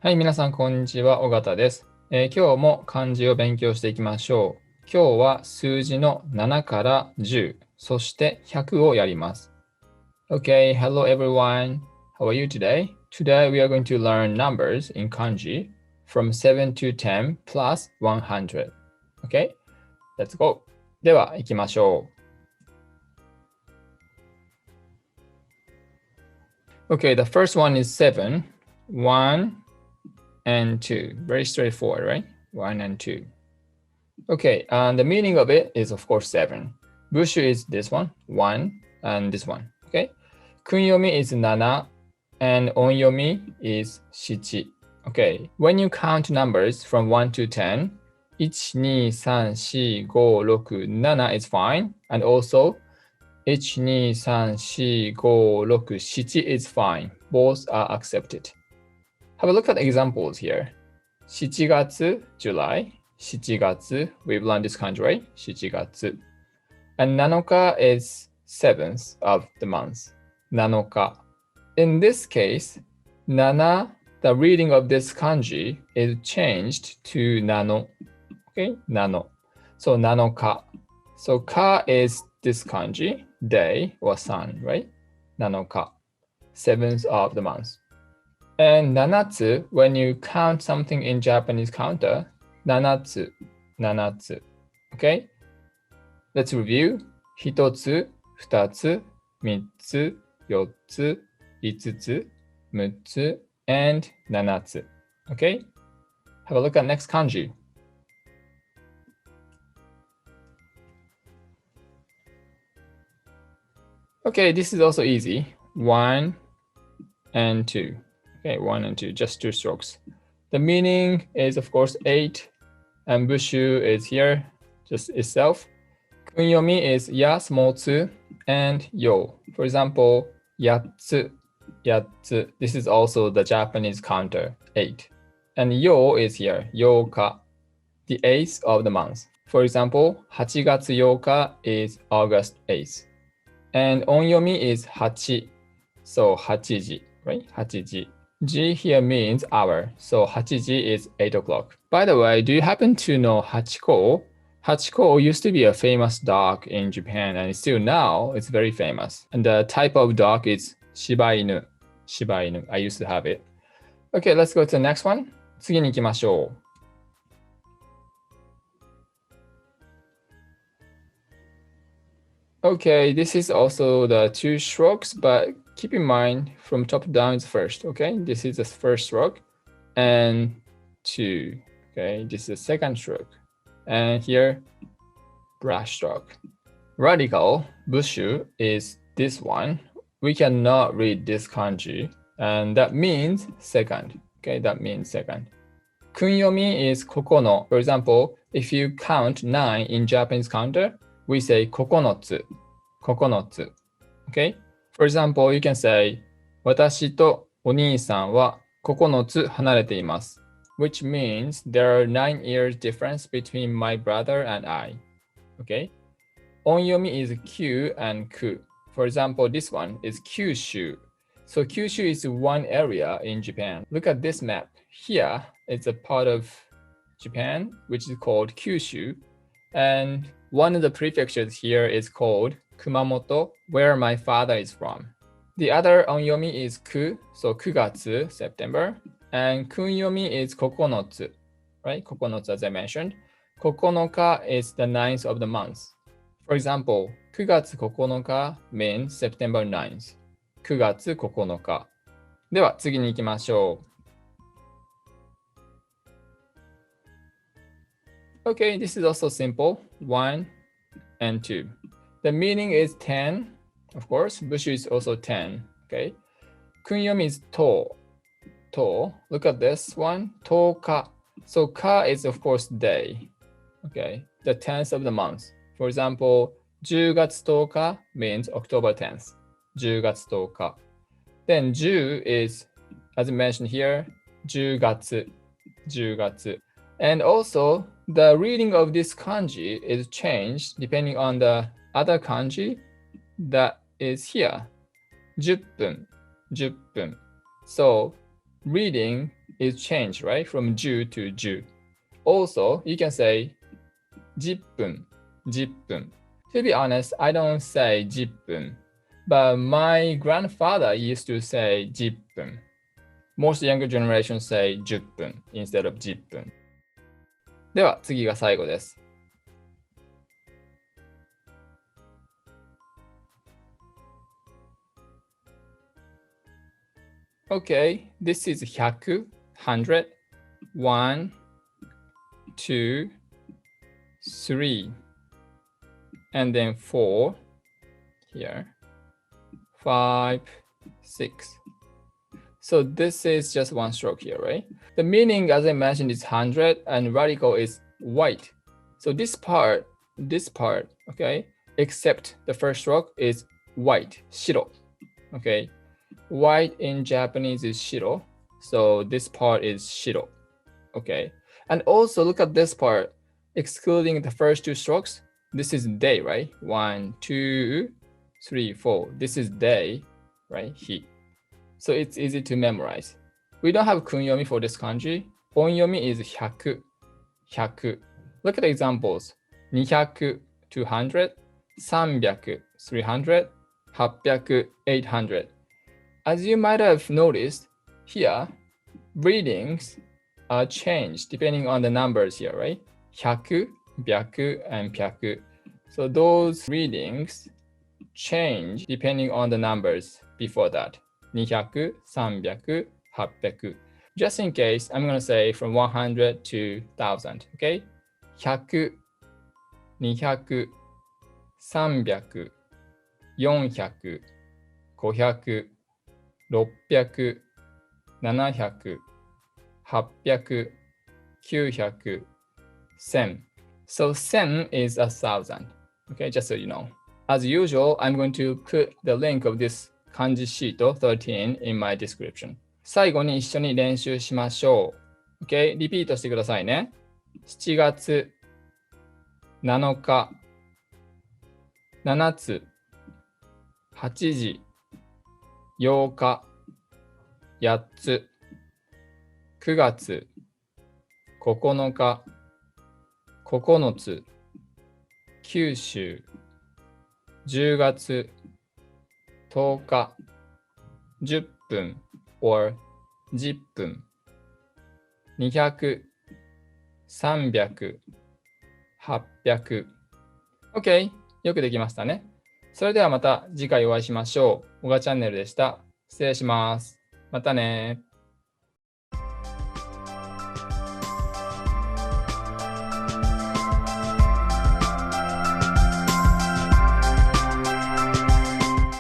はい、皆さん、こんにちは。尾形です。今日も漢字を勉強していきましょう。今日は数字の7から10、そして100をやります。Okay, hello everyone. How are you today? Today we are going to learn numbers in kanji from 7 to 10 plus 100. Okay, let's go. では、行きましょう。Okay, the first one is 7. 1 and 2. Very straightforward, right? 1 and 2. Okay, and the meaning of it is, of course, 7. Bushu is this one, 1, and this one. Okay, kunyomi is 7, and onyomi is 7. Okay, when you count numbers from 1 to 10, 1, 2, 3, 4, 5, 6, 7 is fine, and also 1, 2, 3, 4, 5, 6, 7 is fine. Both are accepted. Have a look at the examples here. 7月, July. 7月, we've learned this kanji, right? 7月. And 7日 is 7th of the month. 7日. In this case, 7, the reading of this kanji is changed to 7. Okay, 7. So 7日. So ka is this kanji, day or sun, right? 7日. 7th of the month. And 7つ, when you count something in Japanese counter, 7つ, 7つ. Okay? Let's review. 1つ, 2つ, 3つ, 4つ, 5つ, 6つ, and 7つ. Okay? Have a look at next kanji. Okay, this is also easy. 1 and 2. Okay, 1 and 2, just 2 strokes. The meaning is, of course, 8, and bushu is here, just itself. Kunyomi is ya, small 2, and yo. For example, yatsu, yatsu. This is also the Japanese counter, 8. And yo is here, yoka, the 8th of the month. For example, 8月8日 is August 8th. And onyomi is 8, so 8時, right? 8時. G here means hour, so 8j is 8 o'clock. By the way, do you happen to know Hachiko? Hachiko used to be a famous dog in Japan, and still now it's very famous. And the type of dog is Shiba Inu. Shiba Inu. I used to have it. Okay, let's go to the next one. 次に行きましょう。Okay, this is also the 2 strokes, but keep in mind from top down is first. Okay, this is the first stroke, and 2. Okay, this is the second stroke, and here brush stroke. Radical bushu is this one. We cannot read this kanji, and that means second. Okay, that means second. Kunyomi is kokono. For example, if you count 9 in Japanese counter, we say kokonotsu. Kokonotsu. Okay? For example, you can say 私とお兄さんは9つ離れています which means there are 9 years difference between my brother and I. Okay? Onyomi is Q and Ku. For example, this one is Kyushu. So Kyushu is one area in Japan. Look at this map. Here it's a part of Japan which is called Kyushu, and one of the prefectures here is called Kumamoto, where my father is from. The other onyomi is ku, so 9月, September, and kunyomi is kokonotsu, right? Kokonotsu, as I mentioned. Kokonoka is the 9th of the month. For example, 9月9日 means September 9th. 9月9日. では次に行きましょう。Okay, this is also simple. 1 and 2. The meaning is 10, of course. Bushu is also 10, okay? Kunyomi is to. To. Look at this one. Toka. So ka is, of course, day, okay? The 10th of the month. For example, 10月10日 means October 10th. 10月10日. Then 10 is, as mentioned here, 10月. 10月. And also, the reading of this kanji is changed depending on the other kanji that is here. 10分, 10分. So reading is changed, right? From 10 to 10. Also, you can say 10分, 10分. To be honest, I don't say 10分, but my grandfather used to say 10分. Most younger generations say 10分 instead of 10分。では次が最後です。Okay, this is 100, 100, 1, 2, 3, and then 4 here, 5, 6. So this is just one stroke here, right? The meaning, as I mentioned, is 100 and radical is white. So this part, okay, except the first stroke is white, shiro, okay? White in Japanese is shiro, so this part is shiro, okay? And also look at this part, excluding the first two strokes, this is day, right? 1, 2, 3, 4. This is day, right? He. So it's easy to memorize. We don't have kunyomi for this kanji. Onyomi is 100, 100. Look at the examples. 200, 200, 300, 300, 800, 800. As you might have noticed, here, readings are changed depending on the numbers here, right? 100, 100, and 100. So those readings change depending on the numbers before that. 200, 300, 800. Just in case, I'm going to say from 100 to 1000, okay? 100, 200, 300, 400, 500, 600, 700, 800, 900, 1000. So 1000 is 1000, okay? Just so you know. As usual, I'm going to put the link of this kanji sheet 13 in my description. 最後に一緒に練習しましょう。Okay? リピートしてくださいね。7月7日、7つ、8時、8日、8つ、9月、9日、9つ、九州、10月、10日、10分 or 10分、200、300、800。OK、よくできましたね。それではまた次回お会いしましょう。おがチャンネルでした。失礼します。またね。